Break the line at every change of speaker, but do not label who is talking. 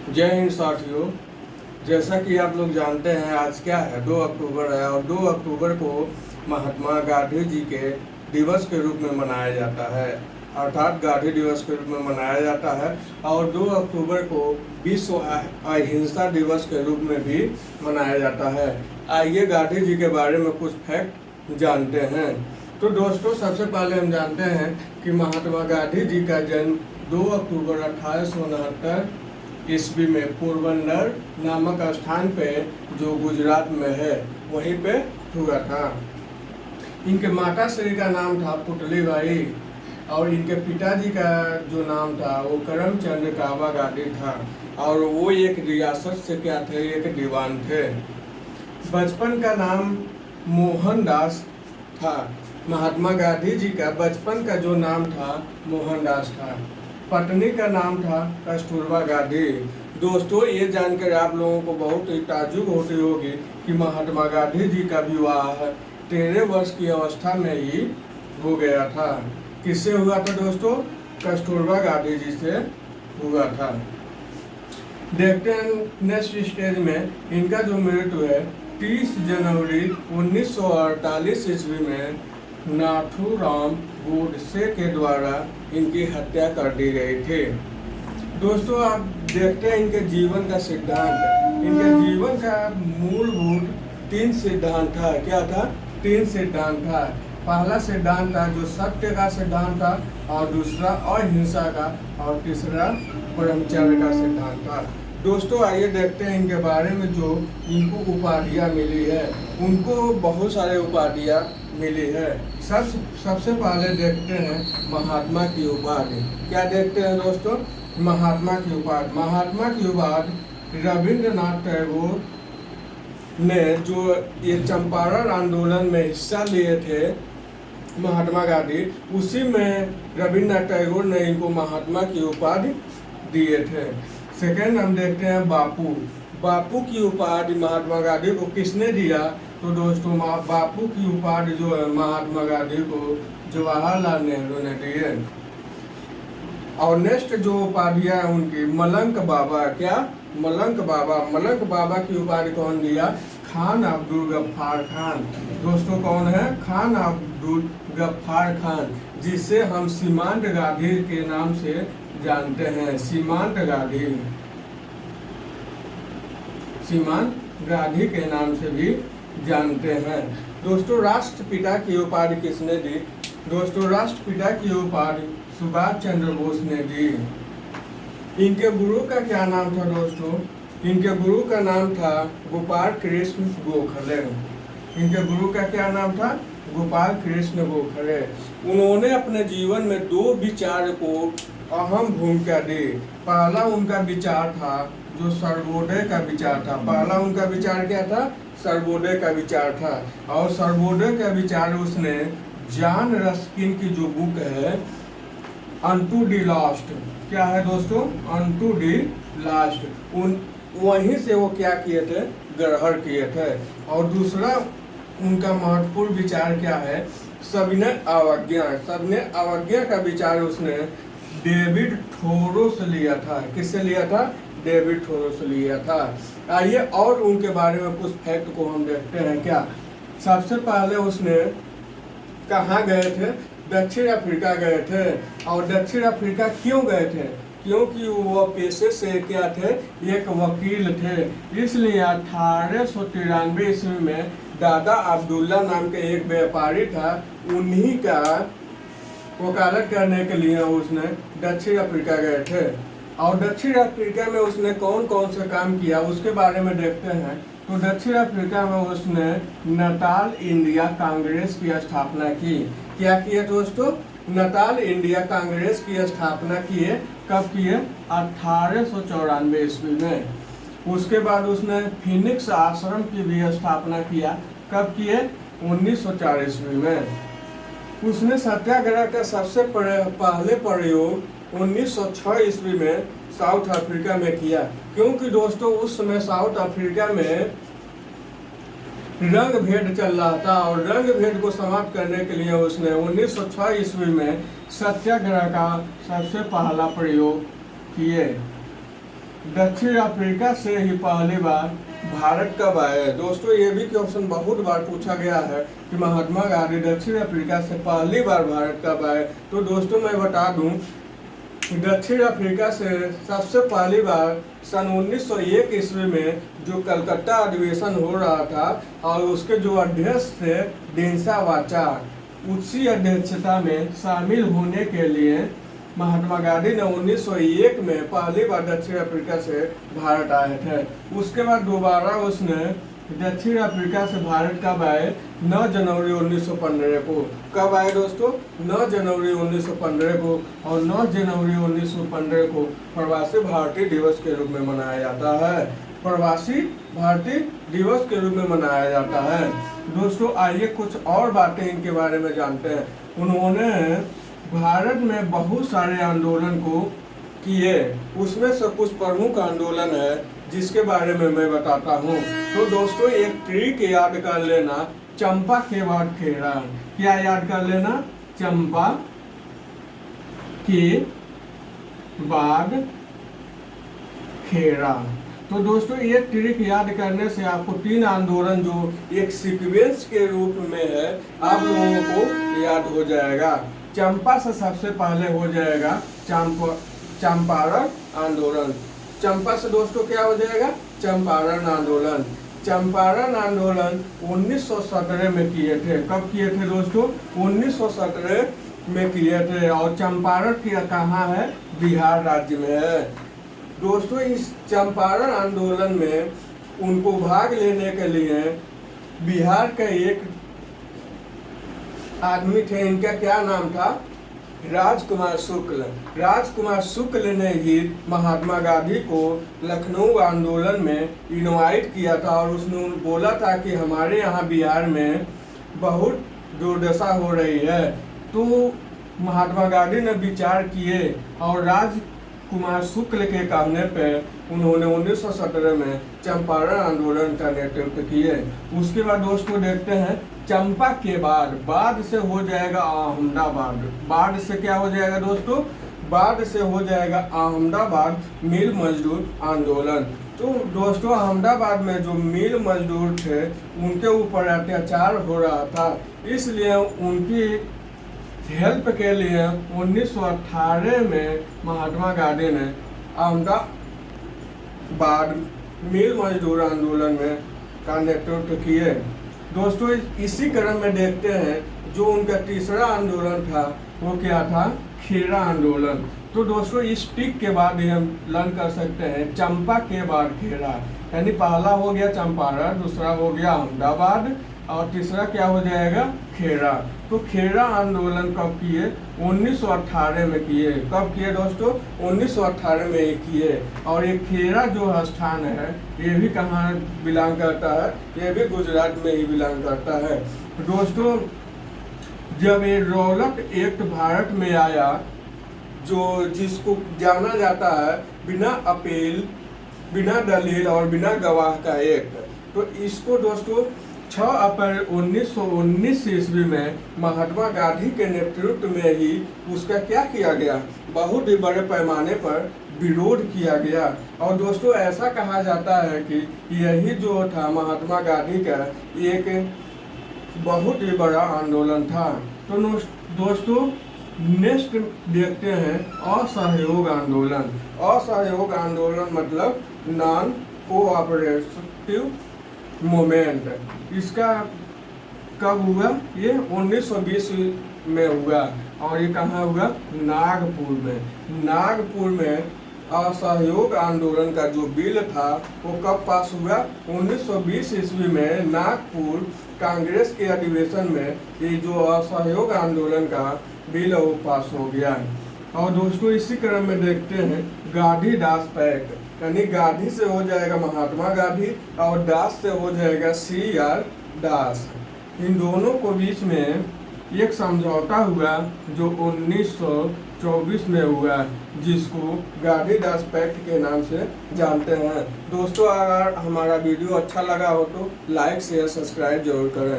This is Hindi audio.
जय हिंद साथियों। जैसा कि आप लोग जानते हैं, आज क्या है, 2 अक्टूबर है और 2 अक्टूबर को महात्मा गांधी जी के दिवस के रूप में मनाया जाता है, अर्थात गांधी दिवस के रूप में मनाया जाता है। और 2 अक्टूबर को विश्व अहिंसा दिवस के रूप में भी मनाया जाता है। आइए गांधी जी के बारे में कुछ फैक्ट जानते हैं। तो दोस्तों, सबसे पहले हम जानते हैं कि महात्मा गांधी जी का जन्म 2 अक्टूबर 1869 ईस्वी में पोरबंदर नामक स्थान पे, जो गुजरात में है, वहीं पे हुआ था। इनके माता श्री का नाम था पुतलीबाई और इनके पिताजी का जो नाम था वो करमचंद काबा गांधी था और वो एक रियासत से क्या थे, एक दीवान थे। बचपन का नाम मोहनदास था। महात्मा गांधी जी का बचपन का जो नाम था मोहनदास था। पत्नी का नाम था कस्तूरबा गांधी। दोस्तों, ये जानकर आप लोगों को बहुत ही ताज्जुब होती होगी कि महात्मा गांधी जी का विवाह 13 वर्ष की अवस्था में ही हो गया था। किससे हुआ था दोस्तों? कस्तूरबा गांधी जी से हुआ था। देखते हैं नेक्स्ट स्टेज में इनका जो मृत्यु है 30 जनवरी 1948 ईस्वी में नाथूराम गोडसे के द्वारा इनकी हत्या कर दी गई थी। दोस्तों, आप देखते हैं इनके जीवन का सिद्धांत। इनके जीवन का मूलभूत 3 सिद्धांत था। क्या था? 3 सिद्धांत था। पहला सिद्धांत था जो सत्य का सिद्धांत था, और दूसरा अहिंसा का, और तीसरा ब्रह्मचर्य का सिद्धांत था। दोस्तों, आइए देखते हैं इनके बारे में जो इनको उपाधियाँ मिली है। उनको बहुत सारे उपाधियाँ मिली है। सबसे पहले देखते हैं महात्मा की उपाधि। क्या देखते हैं दोस्तों? महात्मा की उपाधि। महात्मा की उपाधि रविंद्रनाथ टैगोर ने, जो ये चंपारण आंदोलन में हिस्सा लिए थे महात्मा गांधी, उसी में रविंद्रनाथ टैगोर ने इनको महात्मा की उपाधि दिए थे। सेकेंड हम देखते हैं बापू। बापू की उपाधि महात्मा गांधी को किसने दिया? तो दोस्तों, बापू की उपाधि जो है महात्मा गांधी को जवाहरलाल नेहरू ने दिए। और नेक्स्ट जो उपाधियां हैं उनकी, मलंक बाबा। क्या? मलंक बाबा। मलंक बाबा की उपाधि कौन दिया? खान अब्दुल गफ्फार खान। दोस्तों, कौन है? खान अब्दुल गफ्फार खान, जिसे हम सीमांत गांधी के नाम से जानते हैं। सीमांत गांधी, सीमांत गांधी के नाम से भी जानते हैं। दोस्तों, राष्ट्रपिता की उपाधि किसने दी? दोस्तों, राष्ट्रपिता की उपाधि सुभाष चंद्र बोस ने दी। इनके गुरु का क्या नाम था दोस्तों? इनके गुरु का नाम था गोपाल कृष्ण गोखले। इनके गुरु का क्या नाम था? गोपाल कृष्ण गोखले। उन्होंने अपने जीवन में 2 विचार को अहम भूमिका दी। पहला उनका विचार था जो सर्वोदय का विचार था। पहला उनका विचार क्या था? सर्वोदय का विचार था। और सर्वोदय का विचार उसने जॉन रस्किन की जो बुक है अनटू दी लास्ट, क्या है दोस्तों? अनटू दी लास्ट, वहीं से वो क्या किए थे? ग्रहण किए थे। और दूसरा उनका महत्वपूर्ण विचार क्या है? सविनय अवज्ञा। सविनय अवज्ञा का विचार उसने डेविड थोरो से लिया था। किससे लिया था? डेविड थोरो से लिया था। आइए और उनके बारे में कुछ फैक्ट को हम देखते हैं। क्या? सबसे पहले उसने कहाँ गए थे? दक्षिण अफ्रीका गए थे। और दक्षिण अफ्रीका क्यों गए थे? क्योंकि वो पेशे से क्या थे? एक वकील थे। इसलिए 1893 ईस्वी में दादा अब्दुल्ला नाम के एक व्यापारी था, उन्हीं का वकालत करने के लिए उसने दक्षिण अफ्रीका गए थे। और दक्षिण अफ्रीका में उसने कौन कौन सा काम किया उसके बारे में देखते हैं। तो दक्षिण अफ्रीका में उसने नटाल इंडिया कांग्रेस की स्थापना की। क्या किया दोस्तों? नटाल इंडिया कांग्रेस की स्थापना किए। कब किए? 1894 ईस्वी में। उसके बाद उसने फिनिक्स आश्रम की भी स्थापना किया। कब किए? 1904 ईस्वी में। उसने सत्याग्रह का सबसे पहले प्रयोग 1906 ईस्वी में साउथ अफ्रीका में किया। क्योंकि दोस्तों, उस समय साउथ अफ्रीका में रंग भेद चल रहा था और रंग भेद को समाप्त करने के लिए उसने 1906 ईस्वी में सत्याग्रह का सबसे पहला प्रयोग किए। दक्षिण अफ्रीका से ही पहली बार भारत कब आए? दोस्तों ये भी क्वेश्चन बहुत बार पूछा गया है कि महात्मा गांधी दक्षिण अफ्रीका से पहली बार भारत कब आए। तो दोस्तों मैं बता दूं, दक्षिण अफ्रीका से सबसे पहली बार सन 1901 ईस्वी में जो कलकत्ता अधिवेशन हो रहा था और उसके जो अध्यक्ष थे डेंसा वाचा, उसी अध्यक्षता में शामिल होने के लिए महात्मा गांधी ने 1901 में पहली बार दक्षिण अफ्रीका से भारत आए थे। उसके बाद दोबारा उसने दक्षिण अफ्रीका से भारत कब आए? 9 जनवरी 1915 को। कब आए दोस्तों? 9 जनवरी 1915 को। और 9 जनवरी 1915 को प्रवासी भारतीय दिवस के रूप में मनाया जाता है। प्रवासी भारतीय दिवस के रूप में मनाया जाता है। दोस्तों आइए कुछ और बातें इनके बारे में जानते हैं। उन्होंने भारत में बहुत सारे आंदोलन को किए, उसमें से कुछ प्रमुख आंदोलन है जिसके बारे में मैं बताता हूँ। तो दोस्तों एक ट्रिक याद कर लेना, चंपा के बाद खेड़ा। क्या याद कर लेना? चंपा के बाद खेड़ा। तो दोस्तों ये ट्रिक याद करने से आपको 3 आंदोलन जो एक सीक्वेंस के रूप में है आप लोगों को याद हो जाएगा। चंपा से सबसे पहले हो जाएगा चंपारण आंदोलन। चंपा से दोस्तों क्या हो जाएगा? चंपारण आंदोलन। चंपारण आंदोलन 1917 में किए थे। कब किए थे दोस्तों? 1917 में किए थे। और चंपारण कहाँ है? बिहार राज्य में है। दोस्तों इस चंपारण आंदोलन में उनको भाग लेने के लिए बिहार का एक आदमी थे, इनका क्या नाम था? राजकुमार शुक्ल। राजकुमार शुक्ल ने ही महात्मा गांधी को लखनऊ आंदोलन में इनवाइट किया था और उसने बोला था कि हमारे यहाँ बिहार में बहुत दुर्दशा हो रही है। तो महात्मा गांधी ने विचार किए और राजकुमार शुक्ल के कहने पर उन्होंने 1917 में चंपारण आंदोलन का नेतृत्व किए। उसके बाद दोस्तों देखते हैं चंपा के बाद से हो जाएगा अहमदाबाद। बाद से क्या हो जाएगा दोस्तों? बाद से हो जाएगा अहमदाबाद मिल मजदूर आंदोलन। तो दोस्तों अहमदाबाद में जो मिल मजदूर थे उनके ऊपर अत्याचार हो रहा था, इसलिए उनकी हेल्प के लिए 1918 में महात्मा गांधी ने अहमदाबाद मिल मजदूर आंदोलन में का नेतृत्व किए। दोस्तों इसी क्रम में देखते हैं जो उनका तीसरा आंदोलन था वो क्या था? खेड़ा आंदोलन। तो दोस्तों इस टिक के बाद ही हम लर्न कर सकते हैं चंपा के बाद खेड़ा, यानी पहला हो गया चंपारण, दूसरा हो गया अहमदाबाद और तीसरा क्या हो जाएगा? खेड़ा। तो खेड़ा आंदोलन कब किए? 1918 में किए। कब किए दोस्तों? 1918 में ही किए। और ये खेड़ा जो स्थान है ये भी कहाँ बिलोंग करता है? ये भी गुजरात में ही बिलोंग करता है। दोस्तों जब ये रौलट एक्ट भारत में आया, जो जिसको जाना जाता है बिना अपील, बिना दलील और बिना गवाह का एक्ट, तो इसको दोस्तों 6 अप्रैल 1919 ईस्वी में महात्मा गांधी के नेतृत्व में ही उसका क्या किया गया? बहुत ही बड़े पैमाने पर विरोध किया गया। और दोस्तों ऐसा कहा जाता है कि यही जो था महात्मा गांधी का एक बहुत ही बड़ा आंदोलन था। तो दोस्तों नेक्स्ट देखते हैं असहयोग आंदोलन। असहयोग आंदोलन मतलब नॉन कोऑपरेटिव मूवमेंट। इसका कब हुआ? ये 1920 में हुआ और ये कहाँ हुआ? नागपुर में। नागपुर में असहयोग आंदोलन का जो बिल था वो कब पास हुआ? 1920 ईस्वी में नागपुर कांग्रेस के अधिवेशन में ये जो असहयोग आंदोलन का बिल है वो पास हो गया। और दोस्तों इसी क्रम में देखते हैं गांधी दास पैक्ट, यानी गांधी से हो जाएगा महात्मा गांधी और दास से हो जाएगा CR दास। इन दोनों को बीच में एक समझौता हुआ जो 1924 में हुआ, जिसको गांधी दास पैक्ट के नाम से जानते हैं। दोस्तों अगर हमारा वीडियो अच्छा लगा हो तो लाइक शेयर सब्सक्राइब जरूर करें।